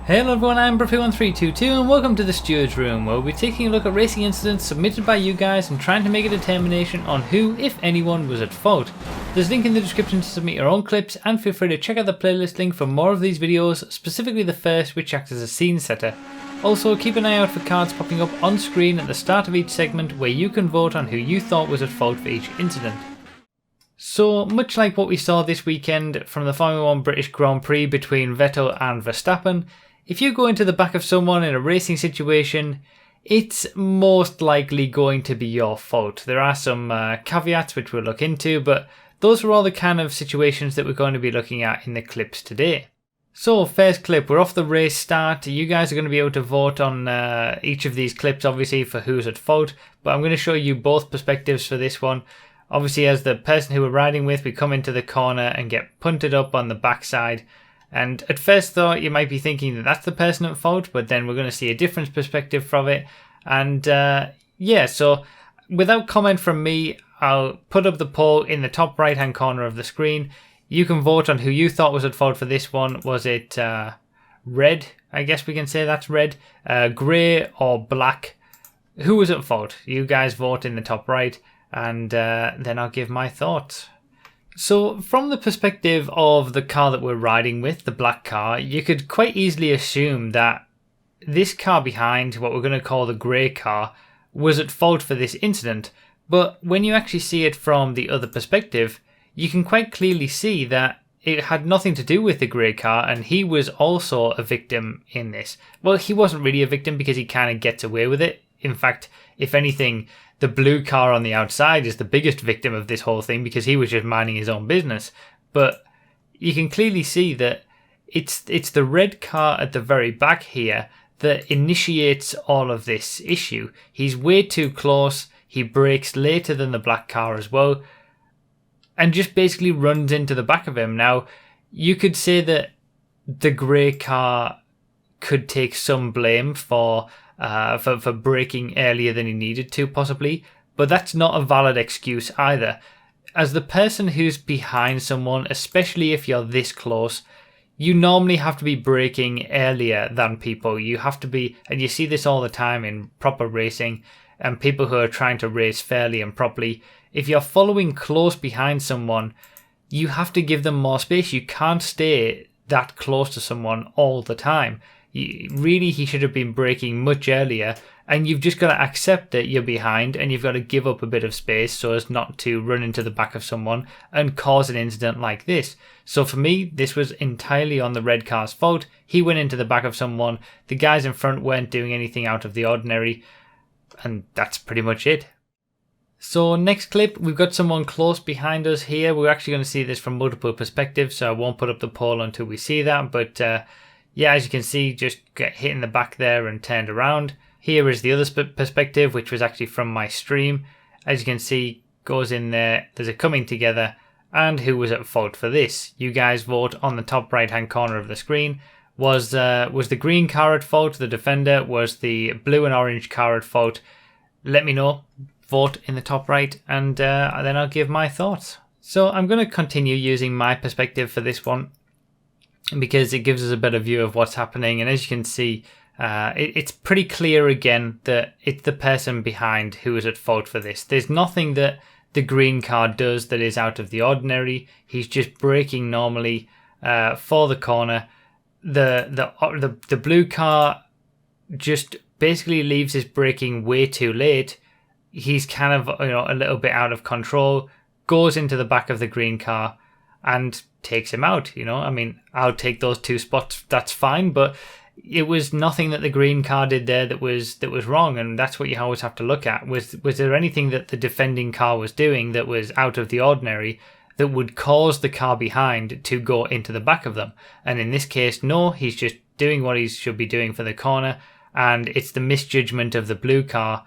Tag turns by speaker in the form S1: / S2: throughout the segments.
S1: Hello everyone, I'm Brother1322 and welcome to the Stewards room, where we'll be taking a look at racing incidents submitted by you guys and trying to make a determination on who, if anyone, was at fault. There's a link in the description to submit your own clips, and feel free to check out the playlist link for more of these videos, specifically the first, which acts as a scene setter. Also, keep an eye out for cards popping up on screen at the start of each segment where you can vote on who you thought was at fault for each incident. So, much like what we saw this weekend from the Formula 1 British Grand Prix between Vettel and Verstappen, if you go into the back of someone in a racing situation, it's most likely going to be your fault. There are some caveats which we'll look into, but those are all the kind of situations that we're going to be looking at in the clips today. So, first clip, we're off the race start. You guys are going to be able to vote on each of these clips, obviously, for who's at fault, but I'm going to show you both perspectives for this one. Obviously, as the person who we're riding with, we come into the corner and get punted up on the backside. And at first thought, you might be thinking that that's the person at fault, but then we're going to see a different perspective from it. And yeah, so without comment from me, I'll put up the poll in the top right hand corner of the screen. You can vote on who you thought was at fault for this one. Was it red? I guess we can say that's red. Grey or black? Who was at fault? You guys vote in the top right, and then I'll give my thoughts. So, from the perspective of the car that we're riding with, the black car, you could quite easily assume that this car behind, what we're going to call the grey car, was at fault for this incident. But when you actually see it from the other perspective, you can quite clearly see that it had nothing to do with the grey car, and he was also a victim in this. Well, he wasn't really a victim because he kind of gets away with it. In fact, if anything, the blue car on the outside is the biggest victim of this whole thing because he was just minding his own business. But you can clearly see that it's the red car at the very back here that initiates all of this issue. He's way too close. He brakes later than the black car as well, and just basically runs into the back of him. Now, you could say that the grey car could take some blame for braking earlier than he needed to, possibly, but that's not a valid excuse either. As the person who's behind someone, especially if you're this close, you normally have to be braking earlier than people. You have to be, and you see this all the time in proper racing and people who are trying to race fairly and properly. If you're following close behind someone, you have to give them more space. You can't stay that close to someone all the time. Really, he should have been braking much earlier, and you've just got to accept that you're behind and you've got to give up a bit of space so as not to run into the back of someone and cause an incident like this. So for me, this was entirely on the red car's fault. He went into the back of someone. The guys in front weren't doing anything out of the ordinary, and that's pretty much it. So next clip, we've got someone close behind us here. We're actually going to see this from multiple perspectives, so I won't put up the poll until we see that, but yeah, as you can see, just get hit in the back there and turned around. Here is the other perspective, which was actually from my stream. As you can see, goes in there, there's a coming together, and who was at fault for this? You guys vote on the top right hand corner of the screen. Was the green car at fault, the defender? Was the blue and orange car at fault? Let me know. Vote in the top right, and then I'll give my thoughts. So I'm going to continue using my perspective for this one, because it gives us a better view of what's happening. And as you can see, it's pretty clear again that it's the person behind who is at fault for this. There's nothing that the green car does that is out of the ordinary. He's just braking normally for the corner. The blue car just basically leaves his braking way too late. He's kind of a little bit out of control, goes into the back of the green car and takes him out. I mean, I'll take those two spots, that's fine, but it was nothing that the green car did there that was wrong, and that's what you always have to look at. Was there anything that the defending car was doing that was out of the ordinary that would cause the car behind to go into the back of them? And in this case, no, he's just doing what he should be doing for the corner, and it's the misjudgment of the blue car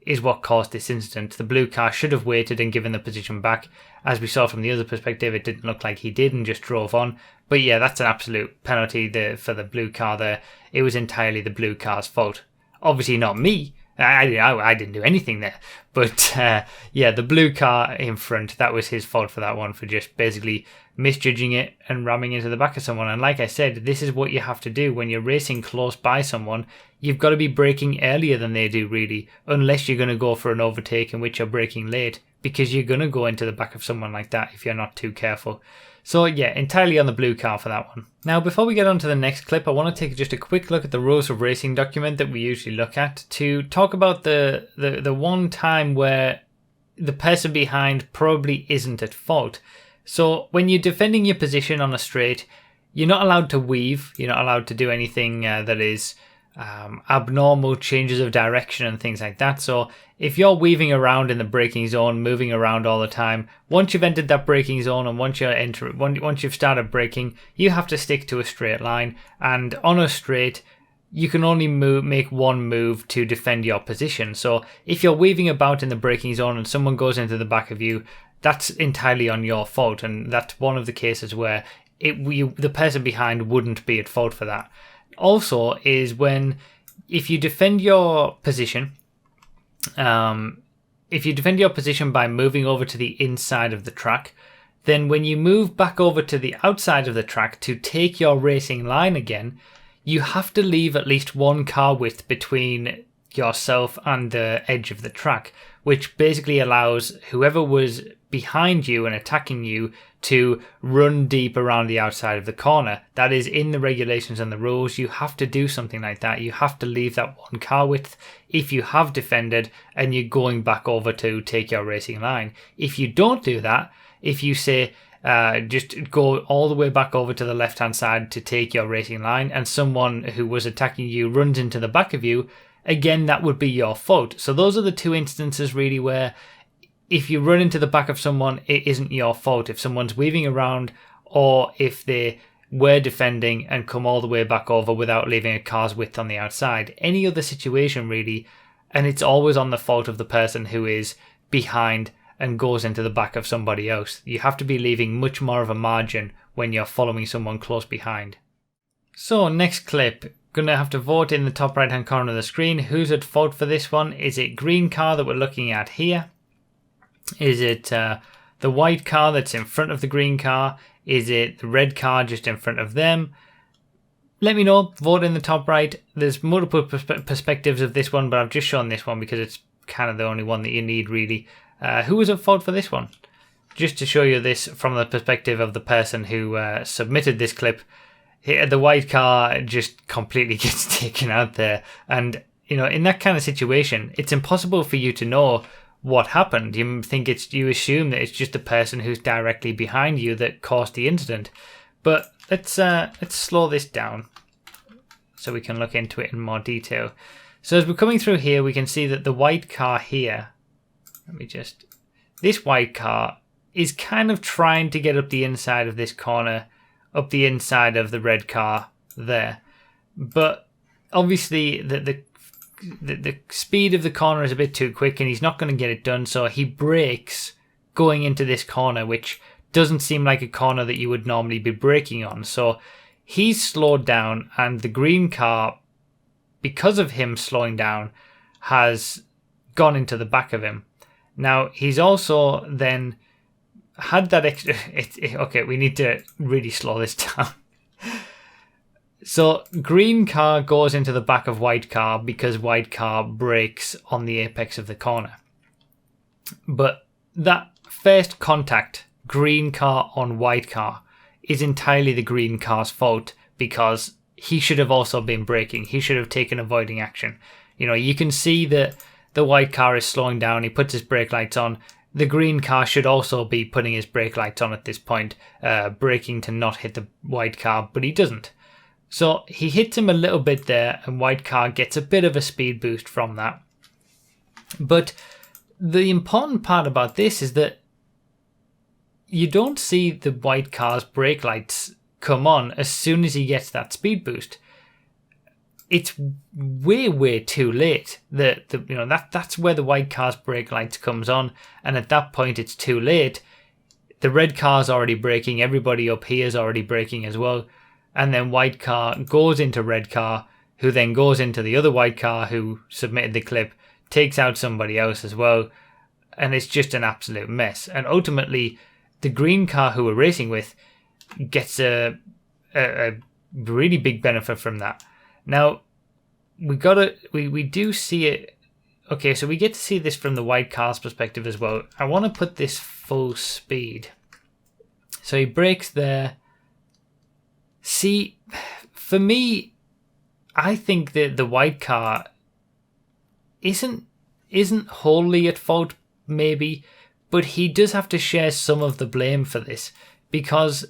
S1: is what caused this incident. The blue car should have waited and given the position back. As we saw from the other perspective, it didn't look like he did and just drove on. But yeah, that's an absolute penalty for the blue car there. It was entirely the blue car's fault. Obviously not me, I didn't do anything there. But yeah, the blue car in front, that was his fault for that one, for just basically misjudging it and ramming into the back of someone. And like I said, this is what you have to do when you're racing close by someone. You've got to be braking earlier than they do, really, unless you're going to go for an overtake in which you're braking late, because you're going to go into the back of someone like that if you're not too careful. So yeah, entirely on the blue car for that one. Now, before we get on to the next clip, I want to take just a quick look at the rules of racing document that we usually look at to talk about the one time where the person behind probably isn't at fault. So when you're defending your position on a straight, you're not allowed to weave. You're not allowed to do anything that is abnormal changes of direction and things like that. So if you're weaving around in the braking zone, moving around all the time, once you've entered that braking zone and once you've started braking, you have to stick to a straight line. And on a straight, you can only make one move to defend your position. So if you're weaving about in the braking zone and someone goes into the back of you, that's entirely on your fault. And that's one of the cases where the person behind wouldn't be at fault for that. Also is if you defend your position, by moving over to the inside of the track, then when you move back over to the outside of the track to take your racing line again, you have to leave at least one car width between yourself and the edge of the track, which basically allows whoever was behind you and attacking you to run deep around the outside of the corner. That is in the regulations and the rules. You have to do something like that. You have to leave that one car width if you have defended and you're going back over to take your racing line. If you don't do that, if you say just go all the way back over to the left hand side to take your racing line and someone who was attacking you runs into the back of you, again, that would be your fault. So those are the two instances really where if you run into the back of someone, it isn't your fault. If someone's weaving around or if they were defending and come all the way back over without leaving a car's width on the outside. Any other situation really, and it's always on the fault of the person who is behind and goes into the back of somebody else. You have to be leaving much more of a margin when you're following someone close behind. So next clip. Going to have to vote in the top right hand corner of the screen. Who's at fault for this one? Is it green car that we're looking at here? Is it the white car that's in front of the green car? Is it the red car just in front of them? Let me know. Vote in the top right. There's multiple perspectives of this one, but I've just shown this one because it's kind of the only one that you need really. Who was at fault for this one? Just to show you this from the perspective of the person who submitted this clip. The white car just completely gets taken out there. And, in that kind of situation, it's impossible for you to know what happened. You assume that it's just the person who's directly behind you that caused the incident. But let's slow this down so we can look into it in more detail. So as we're coming through here, we can see that the white car here, this white car is kind of trying to get up the inside of this corner, up the inside of the red car there. But obviously the speed of the corner is a bit too quick and he's not going to get it done, so he brakes going into this corner, which doesn't seem like a corner that you would normally be braking on. So he's slowed down and the green car, because of him slowing down, has gone into the back of him. Now he's also then had that extra... Okay, we need to really slow this down. So green car goes into the back of white car because white car brakes on the apex of the corner. But that first contact, green car on white car, is entirely the green car's fault because he should have also been braking. He should have taken avoiding action. You can see that the white car is slowing down. He puts his brake lights on. The green car should also be putting his brake lights on at this point, braking to not hit the white car, but he doesn't. So he hits him a little bit there, and white car gets a bit of a speed boost from that. But the important part about this is that you don't see the white car's brake lights come on as soon as he gets that speed boost. It's way too late. That's where the white car's brake lights comes on, and at that point it's too late. The red car's already braking, everybody up here is already braking as well, and then white car goes into red car, who then goes into the other white car who submitted the clip, takes out somebody else as well, and it's just an absolute mess. And ultimately, the green car who we're racing with gets a really big benefit from that. Now, we do see it. Okay, so we get to see this from the white car's perspective as well. I want to put this full speed. So he brakes there. See, for me, I think that the white car isn't wholly at fault, maybe, but he does have to share some of the blame for this, because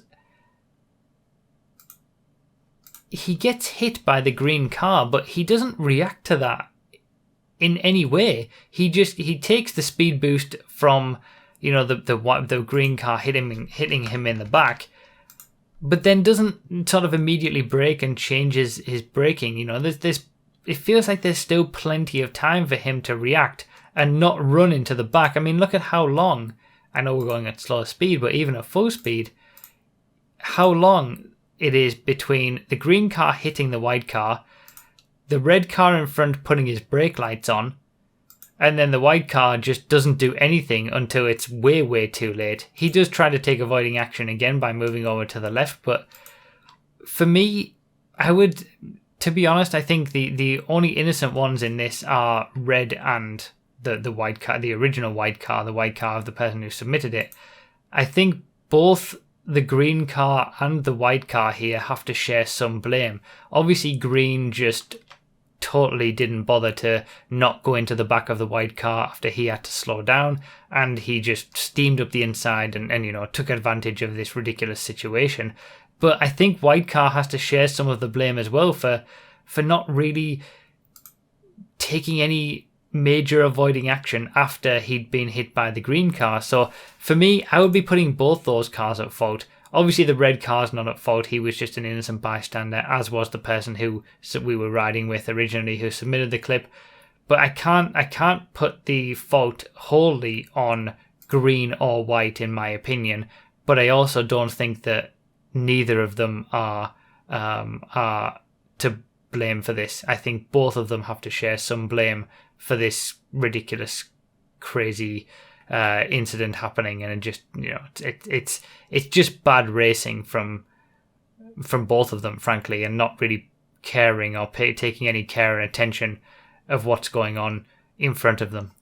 S1: he gets hit by the green car, but he doesn't react to that in any way. He takes the speed boost from, you know, the green car hitting him in the back, but then doesn't sort of immediately brake and changes his braking. You know, it feels like there's still plenty of time for him to react and not run into the back. I mean, look at how long. I know we're going at slower speed, but even at full speed, how long it is between the green car hitting the white car, the red car in front putting his brake lights on, and then the white car just doesn't do anything until it's way, way too late. He does try to take avoiding action again by moving over to the left, but for me, to be honest, I think the only innocent ones in this are red and the white car, the original white car, the white car of the person who submitted it. I think both the green car and the white car here have to share some blame. Obviously, green just totally didn't bother to not go into the back of the white car after he had to slow down, and he just steamed up the inside and you know, took advantage of this ridiculous situation. But I think white car has to share some of the blame as well for not really taking any major avoiding action after he'd been hit by the green car. So for me, I would be putting both those cars at fault. Obviously, the red car's not at fault. He was just an innocent bystander, as was the person who we were riding with originally who submitted the clip. But I can't put the fault wholly on green or white, in my opinion. But I also don't think that neither of them are to blame for this. I think both of them have to share some blame for this ridiculous, crazy incident happening, and it just, you know, it's just bad racing from both of them, frankly, and not really caring or taking any care and attention of what's going on in front of them.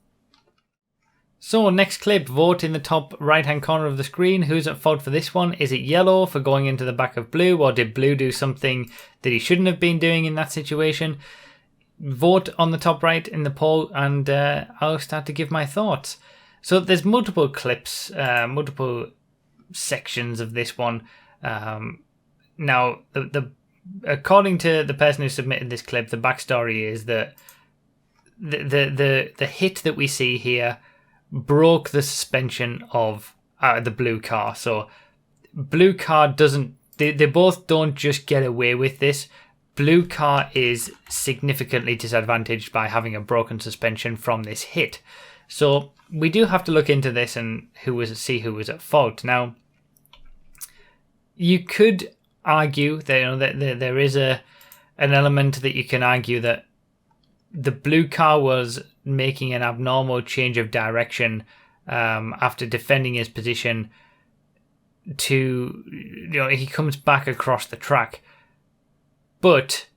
S1: So next clip, vote in the top right hand corner of the screen. Who's at fault for this one? Is it yellow for going into the back of blue, or did blue do something that he shouldn't have been doing in that situation? Vote on the top right in the poll, and I'll start to give my thoughts. So there's multiple clips, multiple sections of this one. Now, according to the person who submitted this clip, the backstory is that the hit that we see here broke the suspension of the blue car. So blue car doesn't, they both don't just get away with this. Blue car is significantly disadvantaged by having a broken suspension from this hit. So we do have to look into this and see who was at fault. Now, you could argue that, you know, that there is an element that you can argue that the blue car was making an abnormal change of direction after defending his position. To, you know, he comes back across the track, but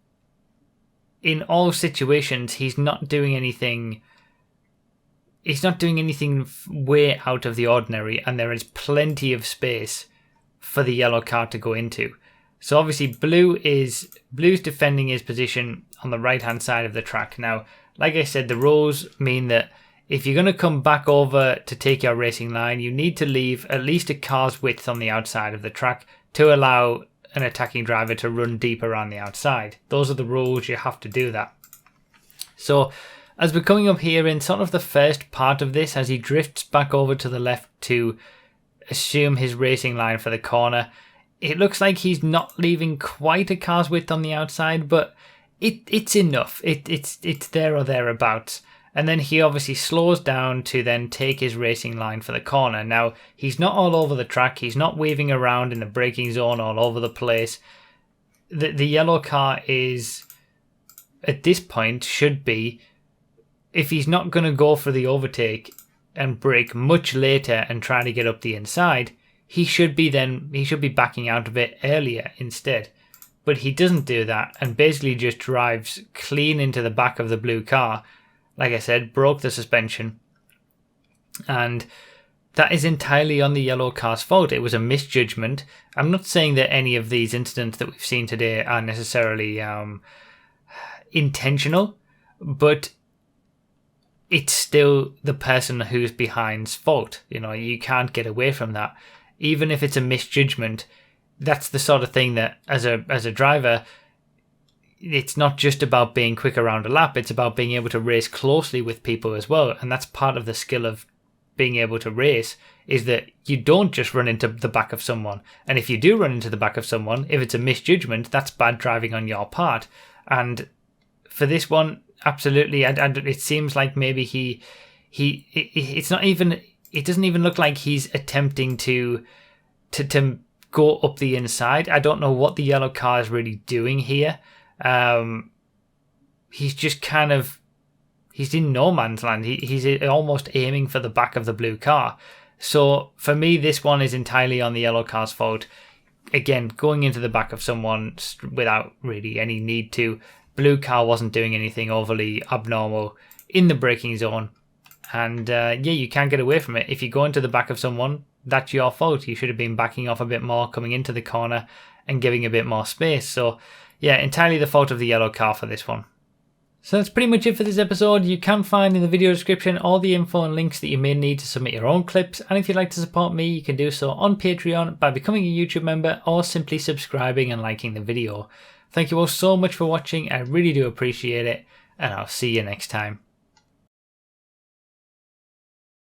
S1: in all situations he's not doing anything. He's not doing anything way out of the ordinary, and there is plenty of space for the yellow car to go into. So obviously blue's defending his position on the right hand side of the track. Now, like I said, the rules mean that if you're going to come back over to take your racing line, you need to leave at least a car's width on the outside of the track to allow an attacking driver to run deep around the outside. Those are the rules. You have to do that. So as we're coming up here in sort of the first part of this, as he drifts back over to the left to assume his racing line for the corner, it looks like he's not leaving quite a car's width on the outside, but it's enough. It's there or thereabouts. And then he obviously slows down to then take his racing line for the corner. Now, he's not all over the track. He's not weaving around in the braking zone all over the place. The yellow car is, at this point, should be if he's not going to go for the overtake and brake much later and try to get up the inside, he should be backing out of it earlier instead. But he doesn't do that and basically just drives clean into the back of the blue car. Like I said, broke the suspension. And that is entirely on the yellow car's fault. It was a misjudgment. I'm not saying that any of these incidents that we've seen today are necessarily intentional, but it's still the person who's behind's fault. You know, you can't get away from that. Even if it's a misjudgment, that's the sort of thing that as a driver, it's not just about being quick around a lap, it's about being able to race closely with people as well. And that's part of the skill of being able to race, is that you don't just run into the back of someone. And if you do run into the back of someone, if it's a misjudgment, that's bad driving on your part. And for this one, absolutely, it seems like maybe it's not even, it doesn't even look like he's attempting to go up the inside. I don't know what the yellow car is really doing here. He's just kind of, he's in no man's land. He's almost aiming for the back of the blue car. So for me, this one is entirely on the yellow car's fault. Again, going into the back of someone without really any need to. Blue car wasn't doing anything overly abnormal in the braking zone. And you can't get away from it. If you go into the back of someone, that's your fault. You should have been backing off a bit more, coming into the corner and giving a bit more space. So yeah, entirely the fault of the yellow car for this one. So that's pretty much it for this episode. You can find in the video description all the info and links that you may need to submit your own clips. And if you'd like to support me, you can do so on Patreon by becoming a YouTube member or simply subscribing and liking the video. Thank you all so much for watching. I really do appreciate it. And I'll see you next time.